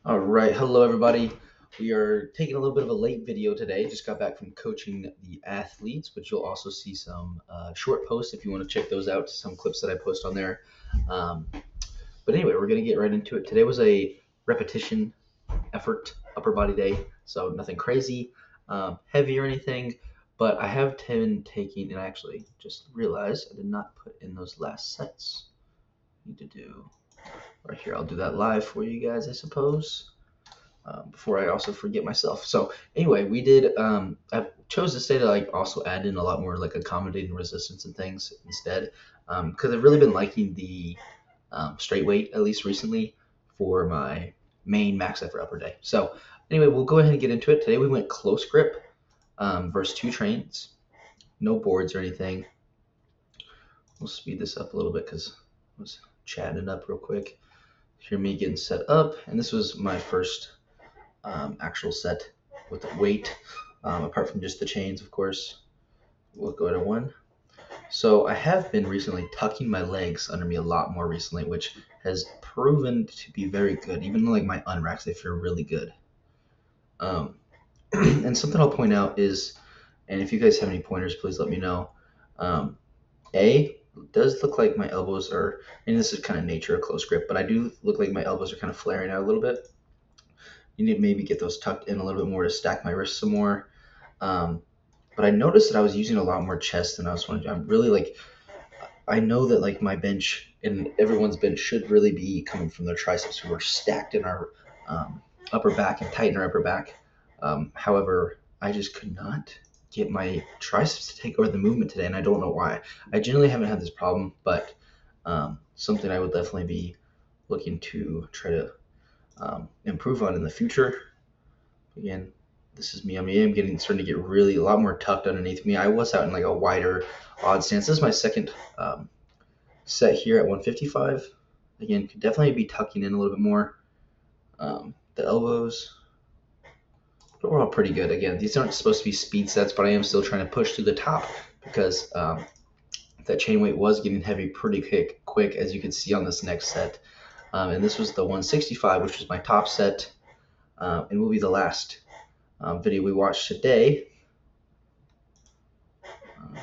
All right, hello everybody. We are taking a little bit of a late video today. Just got back from coaching the athletes, but you'll also see some short posts if you want to check those out. Some clips that I post on there. Um, but anyway, we're gonna get right into it. Today was a repetition effort upper body day, so nothing crazy, heavy or anything. But I have been taking, and I actually just realized I did not put in those last sets. Need to do right here. I'll do that live for you guys, I suppose. Before I also forget myself. So anyway, we did. I chose this day to like also add in a lot more like accommodating resistance and things instead, because I've really been liking the straight weight at least recently for my main max effort upper day. So anyway, we'll go ahead and get into it. Today we went close grip versus two trains, no boards or anything. We'll speed this up a little bit because I was chatting up real quick. Hear me getting set up, and this was my first actual set with the weight, apart from just the chains, of course. We'll go to one. So I have been recently tucking my legs under me a lot more recently, which has proven to be very good. Even like my unracks, they feel really good. And something I'll point out is, and if you guys have any pointers, please let me know. Um, A, does look like my elbows are, and this is kind of nature, a close grip, but I do look like my elbows are kind of flaring out a little bit. You need to maybe get those tucked in a little bit more to stack my wrists some more. Um, but I noticed that I was using a lot more chest than I was wanting to. I'm really like, I know that like my bench and everyone's bench should really be coming from their triceps who are stacked in our um, upper back and tight in our upper back. However, I just could not get my triceps to take over the movement today, and I don't know why. I generally haven't had this problem, but something I would definitely be looking to try to improve on in the future. Again, this is me. I'm getting starting to get really a lot more tucked underneath me. I was out in like a wider odd stance. This is my second set here at 155. Again, could definitely be tucking in a little bit more. The elbows, but we're all pretty good. Again, these aren't supposed to be speed sets, but I am still trying to push through the top because that chain weight was getting heavy pretty quick, as you can see on this next set. And this was the 165, which was my top set, and will be the last video we watched today. Um,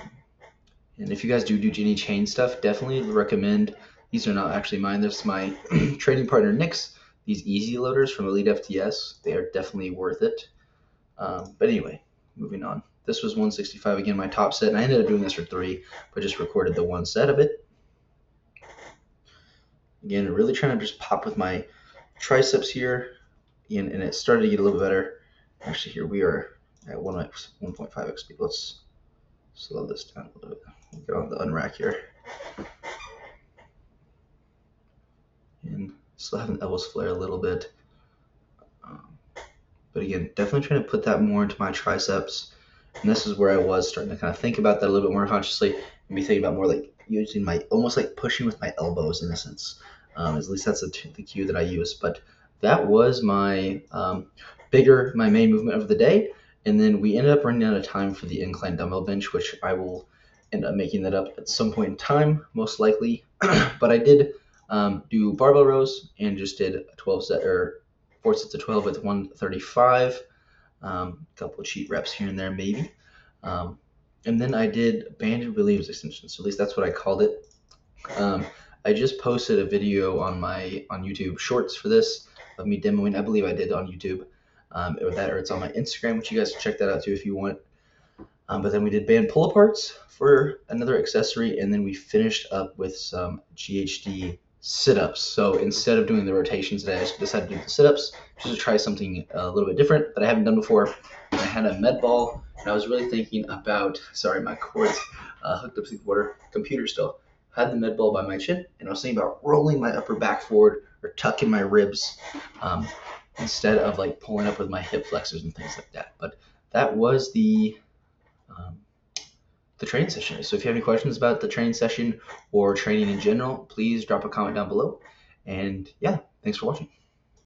and if you guys do any chain stuff, definitely recommend. These are not actually mine. This is my training partner Nick's. These easy loaders from Elite FTS. They are definitely worth it. But anyway, moving on. This was 165 again, my top set, and I ended up doing this for 3, but just recorded the one set of it. Again, really trying to just pop with my triceps here, and it started to get a little bit better. Actually, here we are at 1.5x speed. Let's slow this down a little bit. We'll get on the unrack here. And still having the elbows flare a little bit. But again, definitely trying to put that more into my triceps. And this is where I was starting to kind of think about that a little bit more consciously and be thinking about more like using my, almost like pushing with my elbows in a sense. At least that's the cue that I use. But that was my my main movement of the day. And then we ended up running out of time for the incline dumbbell bench, which I will end up making that up at some point in time, most likely. But I did do barbell rows and just did a 12 set or 4 sets of 12 with 135. A couple of cheat reps here and there, maybe. And then I did banded relief extensions. So at least that's what I called it. I just posted a video on YouTube Shorts for this of me demoing. I believe I did on YouTube, or it's on my Instagram, which you guys can check that out too if you want. But then we did band pull aparts for another accessory, and then we finished up with some GHD sit-ups. So instead of doing the rotations today, I just decided to do the sit-ups just to try something a little bit different that I haven't done before. And I had a med ball, and I was really thinking about, sorry, my cord's hooked up to the computer still. Had the med ball by my chin, and I was thinking about rolling my upper back forward or tucking my ribs instead of like pulling up with my hip flexors and things like that. But that was um, the training session. So if you have any questions about the training session or training in general, please drop a comment down below. And yeah, thanks for watching.